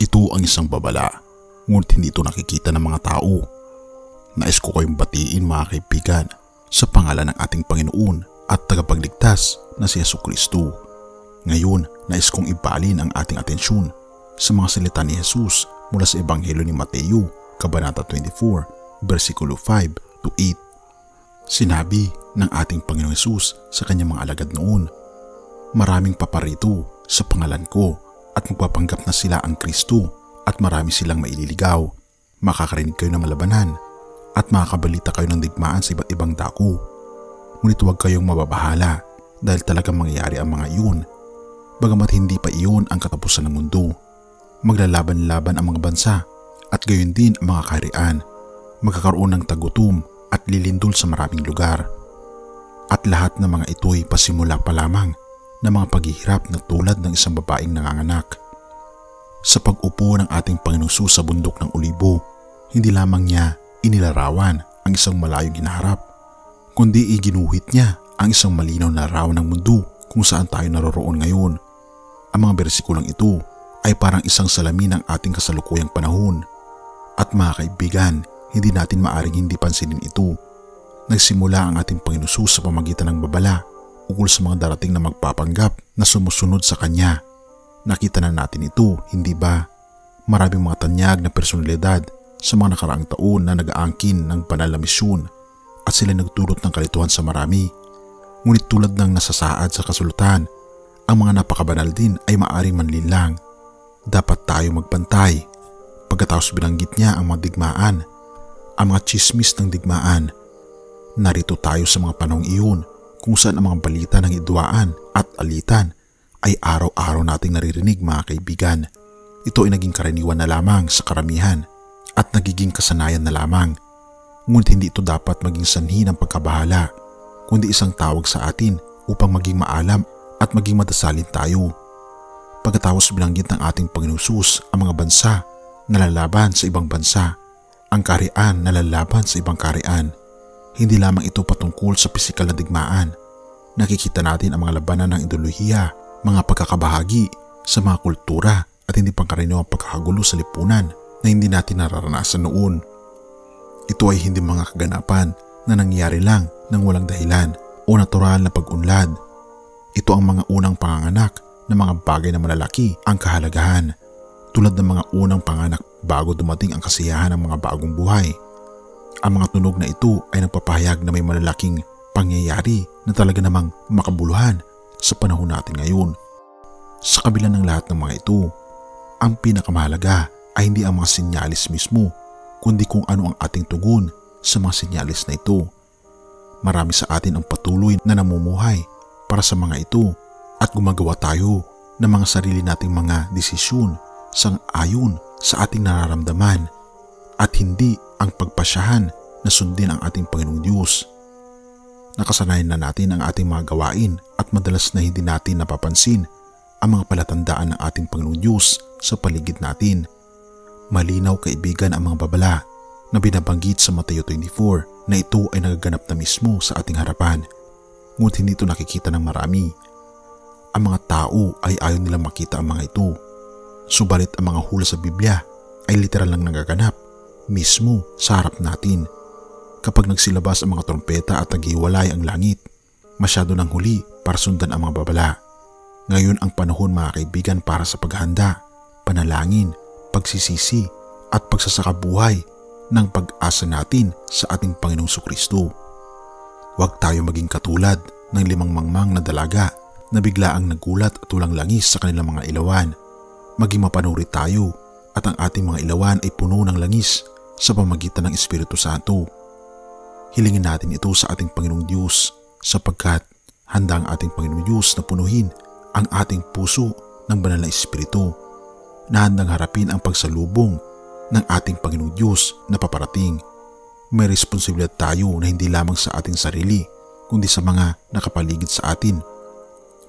Ito ang isang babala, ngunit hindi ito nakikita ng mga tao. Nais ko kayong batiin mga kaibigan sa pangalan ng ating Panginoon at tagapagligtas na si Jesucristo. Ngayon, nais kong ibalin ang ating atensyon sa mga salita ni Jesus mula sa Ebanghelyo ni Mateo, Kabanata 24, versikulo 5 to 8. Sinabi ng ating Panginoong Jesus sa kanyang mga alagad noon, "Maraming paparito sa pangalan ko at magpapanggap na sila ang Kristo at marami silang maililigaw. Makakarinig kayo ng malabanan at makakabalita kayo ng digmaan sa iba't ibang dako. Ngunit huwag kayong mababahala dahil talagang mangyayari ang mga iyon. Bagamat hindi pa iyon ang katapusan ng mundo. Maglalaban-laban ang mga bansa at gayon din ang mga kaharian. Magkakaroon ng tagutom at lilindol sa maraming lugar. At lahat ng mga ito'y pasimula pa lamang ng mga paghihirap na tulad ng isang babaeng nanganganak." Sa pag-upo ng ating Panginoong Hesus sa bundok ng Olibo, hindi lamang niya inilarawan ang isang malayong hinaharap, kundi iginuhit niya ang isang malinaw na larawan ng mundo kung saan tayo naroroon ngayon. Ang mga bersikulang ito ay parang isang salamin ng ating kasalukuyang panahon. At mga kaibigan, hindi natin maaring hindi pansinin ito. Nagsimula ang ating Panginoong Hesus sa pamagitan ng babala ukol sa mga darating na magpapanggap na sumusunod sa Kanya. Nakita na natin ito, hindi ba? Maraming mga tanyag na personalidad sa mga nakaraang taon na nag-aangkin ng banal na misyon at sila nagdulot ng kalituhan sa marami. Ngunit tulad ng nasasaad sa kasulatan, ang mga napakabanal din ay maaaring manlinlang. Dapat tayo magbantay. Pagkatapos binanggit niya ang mga digmaan, ang mga tsismis ng digmaan. Narito tayo sa mga panahong iyon kung saan ang mga balita ng idwaan at alitan ay araw-araw nating naririnig mga kaibigan. Ito ay naging karaniwan na lamang sa karamihan at nagiging kasanayan na lamang. Ngunit hindi ito dapat maging sanhi ng pagkabahala, kundi isang tawag sa atin upang maging maalam at maging madasalin tayo. Pagkatapos binanggit ng ating Panginoong Hesus ang mga bansa na lalaban sa ibang bansa, ang kaharian na lalaban sa ibang kaharian, hindi lamang ito patungkol sa pisikal na digmaan. Nakikita natin ang mga labanan ng ideolohiya, mga pagkakabahagi sa mga kultura at hindi pangkaraniwang pagkakagulo sa lipunan na hindi natin nararanasan noon. Ito ay hindi mga kaganapan na nangyayari lang ng walang dahilan o natural na pag-unlad. Ito ang mga unang panganganak ng mga bagay na malalaki ang kahalagahan, tulad ng mga unang panganak bago dumating ang kasiyahan ng mga bagong buhay. Ang mga tunog na ito ay nagpapahayag na may malalaking pangyayari na talaga namang makabuluhan sa panahon natin ngayon. Sa kabila ng lahat ng mga ito, ang pinakamahalaga ay hindi ang mga sinyalis mismo, kundi kung ano ang ating tugon sa mga sinyalis na ito. Marami sa atin ang patuloy na namumuhay para sa mga ito at gumagawa tayo ng mga sarili nating mga desisyon sang-ayon sa ating nararamdaman at hindi ang pagpasyahan na sundin ang ating Panginoong Diyos. Nakasanayan na natin ang ating mga gawain at madalas na hindi natin napapansin ang mga palatandaan ng ating Panginoong Diyos sa paligid natin. Malinaw kaibigan ang mga babala na binabanggit sa Mateo 24 na ito ay nagaganap na mismo sa ating harapan. Ngunit hindi ito nakikita ng marami. Ang mga tao ay ayaw nilang makita ang mga ito. Subalit ang mga hula sa Biblia ay literal lang nagaganap mismo sa harap natin. Kapag nagsilabas ang mga trompeta at naghiwalay ang langit, masyado nang huli para sundan ang mga babala. Ngayon ang panahon mga kaibigan para sa paghanda, panalangin, pagsisisi at pagsasakabuhay ng pag-asa natin sa ating Panginoong Jesucristo. Huwag tayo maging katulad ng 5 mangmang na dalaga na biglaang nagulat at walang langis sa kanilang mga ilawan. Maging mapanuri tayo at ang ating mga ilawan ay puno ng langis sa pamamagitan ng Espiritu Santo. Hilingin natin ito sa ating Panginoong Diyos sapagkat handa ang ating Panginoong Diyos na punuhin ang ating puso ng banal na Espiritu na handang harapin ang pagsalubong ng ating Panginoong Diyos na paparating. May responsibilidad tayo na hindi lamang sa ating sarili kundi sa mga nakapaligid sa atin.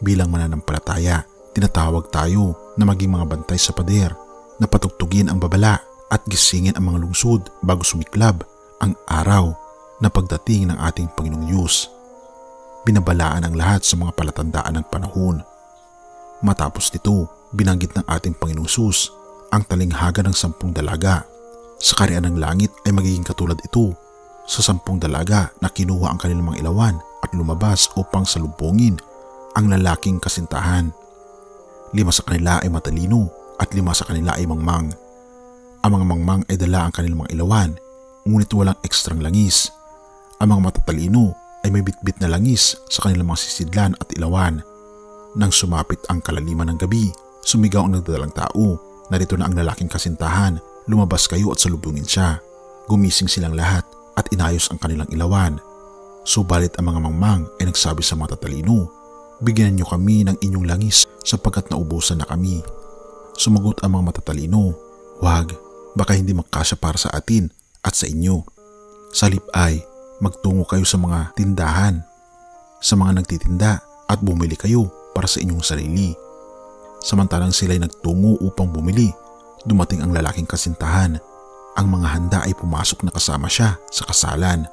Bilang mananampalataya, tinatawag tayo na maging mga bantay sa pader na patugtugin ang babala at gisingin ang mga lungsod bago sumiklab ang araw na pagdating ng ating Panginoong Diyos. Binabalaan ang lahat sa mga palatandaan ng panahon. Matapos nito, binanggit ng ating Panginoong Hesus ang talinghaga ng 10 dalaga. Sa kaharian ng langit ay magiging katulad ito sa 10 dalaga na kinuha ang kanilang mga ilawan at lumabas upang salubungin ang lalaking kasintahan. 5 sa kanila ay matalino at 5 sa kanila ay mangmang. Ang mga mangmang ay dala ang kanilang mga ilawan, ngunit walang ekstrang langis. Ang mga matatalino ay may bitbit na langis sa kanilang mga sisidlan at ilawan. Nang sumapit ang kalaliman ng gabi, sumigaw ang nagdadalang tao, narito na ang lalaking kasintahan, lumabas kayo at salubungin siya. Gumising silang lahat at inayos ang kanilang ilawan. Subalit ang mga mangmang ay nagsabi sa matatalino, bigyan niyo kami ng inyong langis sapagkat naubusan na kami. Sumagot ang mga matatalino, wag, baka hindi magkasya para sa atin at sa inyo. Sa halip ay magtungo kayo sa mga tindahan, sa mga nagtitinda at bumili kayo para sa inyong sarili. Samantalang sila'y nagtungo upang bumili, dumating ang lalaking kasintahan. Ang mga handa ay pumasok na kasama siya sa kasalan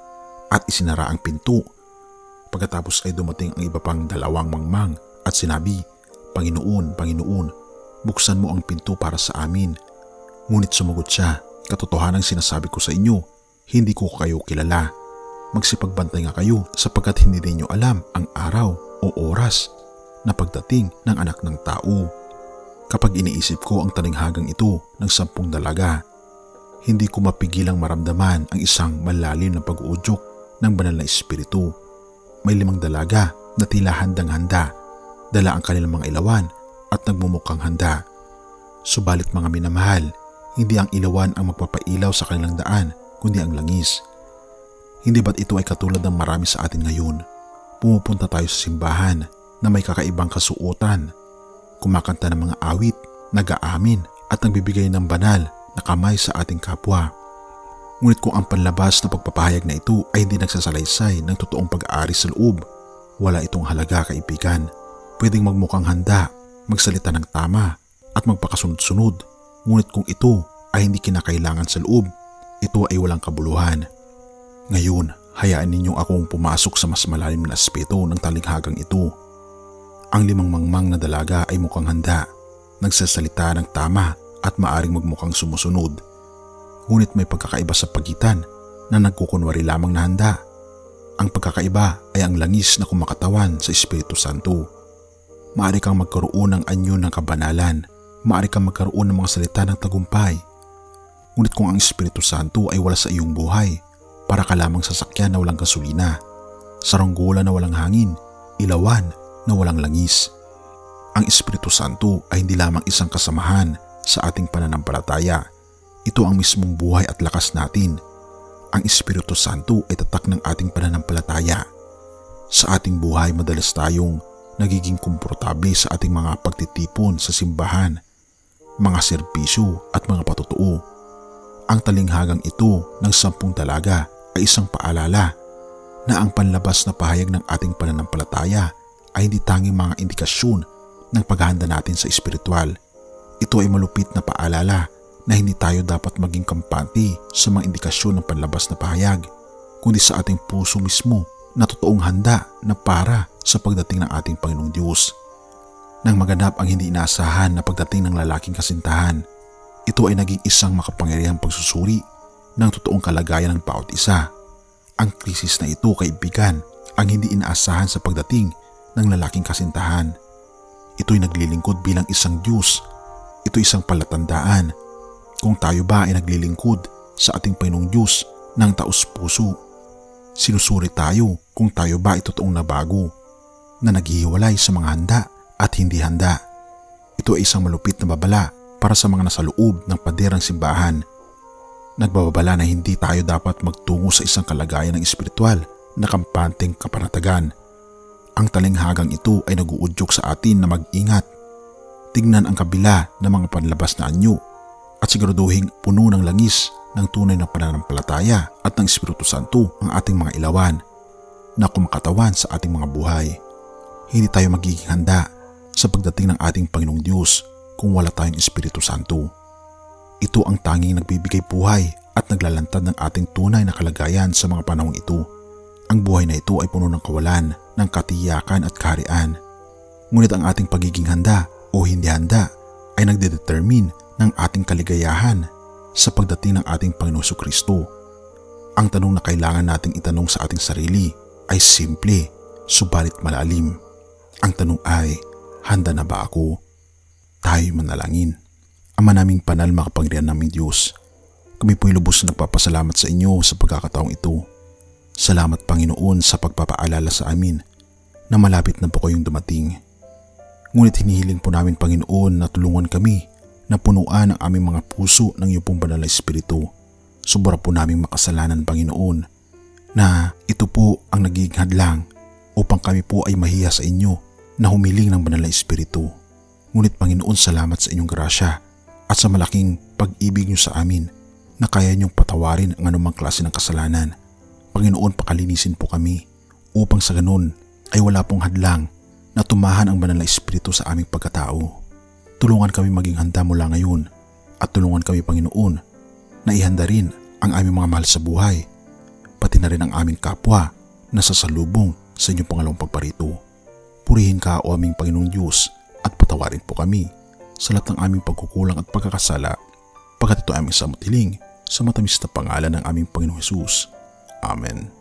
at isinara ang pinto. Pagkatapos ay dumating ang iba pang 2 mangmang at sinabi, Panginoon, Panginoon, buksan mo ang pinto para sa amin. Ngunit sumagot siya, katotohanang sinasabi ko sa inyo, hindi ko kayo kilala. Magsipagbantay nga kayo sapagkat hindi ninyo alam ang araw o oras na pagdating ng Anak ng Tao. Kapag iniisip ko ang talinghagang ito ng 10 dalaga, hindi ko mapigilang maramdaman ang isang malalim na pag-uudyok ng banal na espiritu. May 5 dalaga na tila handang-handa, dala ang kanilang mga ilawan at nagmumukhang handa. Subalit mga minamahal, hindi ang ilawan ang magpapailaw sa kanilang daan, kundi ang langis. Hindi ba't ito ay katulad ng marami sa atin ngayon? Pumupunta tayo sa simbahan na may kakaibang kasuotan, kumakanta ng mga awit, nag-aamin at nagbibigay ng banal na kamay sa ating kapwa. Ngunit kung ang panlabas na pagpapahayag na ito ay hindi nagsasalaysay ng totoong pag-aari sa loob, wala itong halaga, kaibigan. Pwedeng magmukhang handa, magsalita ng tama at magpakasunod-sunod, ngunit kung ito ay hindi kinakailangan sa loob, ito ay walang kabuluhan. Ngayon, hayaan ninyong akong pumasok sa mas malalim na aspeto ng talinghagang ito. Ang 5 mangmang na dalaga ay mukhang handa, nagsasalita ng tama at maaring magmukhang sumusunod. Ngunit may pagkakaiba sa pagitan na nagkukunwari lamang na handa. Ang pagkakaiba ay ang langis na kumakatawan sa Espiritu Santo. Maaari kang magkaroon ng anyo ng kabanalan, maaari kang magkaroon ng mga salita ng tagumpay. Ngunit kung ang Espiritu Santo ay wala sa iyong buhay, para ka lamang sasakyan na walang gasolina, saranggola na walang hangin, ilawan na walang langis. Ang Espiritu Santo ay hindi lamang isang kasamahan sa ating pananampalataya. Ito ang mismong buhay at lakas natin. Ang Espiritu Santo ay tatak ng ating pananampalataya. Sa ating buhay madalas tayong nagiging komportable sa ating mga pagtitipon sa simbahan, mga serbisyo at mga patutuo. Ang talinghagang ito ng 10 dalaga ay isang paalala na ang panlabas na pahayag ng ating pananampalataya ay hindi tanging mga indikasyon ng paghahanda natin sa espiritual. Ito ay malupit na paalala na hindi tayo dapat maging kampante sa mga indikasyon ng panlabas na pahayag, kundi sa ating puso mismo na totoong handa na para sa pagdating ng ating Panginoong Diyos. Nang maganap ang hindi inaasahan na pagdating ng lalaking kasintahan, ito ay naging isang makapangyarihang pagsusuri ng totoong kalagayan ng bawat isa. Ang krisis na ito, kaibigan, ang hindi inaasahan sa pagdating ng lalaking kasintahan. Ito'y naglilingkod bilang isang Diyos. Ito isang palatandaan kung tayo ba ay naglilingkod sa ating Panginoong Diyos ng taos-puso. Sinusuri tayo kung tayo ba ay totoong nabago, na naghihiwalay sa mga handa at hindi handa. Ito ay isang malupit na babala para sa mga nasa loob ng paderang simbahan. Nagbababala na hindi tayo dapat magtungo sa isang kalagayan ng espiritual na kampanteng kapanatagan. Ang talinghagang ito ay naguudyok sa atin na mag-ingat. Tignan ang kabila ng mga panlabas na anyo at siguraduhin puno ng langis ng tunay na pananampalataya at ng Espiritu Santo ang ating mga ilawan na kumakatawan sa ating mga buhay. Hindi tayo magiging handa sa pagdating ng ating Panginoong Diyos kung wala tayong Espiritu Santo. Ito ang tanging nagbibigay buhay at naglalantad ng ating tunay na kalagayan sa mga panahong ito. Ang buhay na ito ay puno ng kawalan, ng katiyakan at kaharian. Ngunit ang ating pagiging handa o hindi handa ay nagdedetermine ng ating kaligayahan sa pagdating ng ating Panginoong Jesucristo. Ang tanong na kailangan nating itanong sa ating sarili ay simple, subalit malalim. Ang tanong ay, handa na ba ako? Tayo manalangin. Ama naming banal, makapangyarihan naming Diyos, kami po'y lubos na nagpapasalamat sa inyo sa pagkakataong ito. Salamat Panginoon sa pagpapaalala sa amin na malapit na po kayong dumating. Ngunit hinihiling po namin Panginoon na tulungan kami na punuan ang aming mga puso ng iyong pong banal na Espiritu. Sobra po naming makasalanan Panginoon na ito po ang nagiging hadlang upang kami po ay mahiya sa inyo na humiling ng banal na Espiritu. Ngunit Panginoon, salamat sa inyong grasya at sa malaking pag-ibig niyo sa amin na kaya niyong patawarin ang anumang klase ng kasalanan. Panginoon, pakalinisin po kami upang sa ganun ay wala pong hadlang na tumahan ang banal na Espiritu sa aming pagkatao. Tulungan kami maging handa mula ngayon at tulungan kami Panginoon na ihanda rin ang aming mga mahal sa buhay, pati na rin ang aming kapwa na sasalubong sa inyong pangalawang pagparito. Purihin ka o aming Panginoong Diyos at patawarin po kami sa lahat ng aming pagkukulang at pagkakasala, pagkat ito aming samutiling sa matamis na pangalan ng aming Panginoong Hesus. Amen.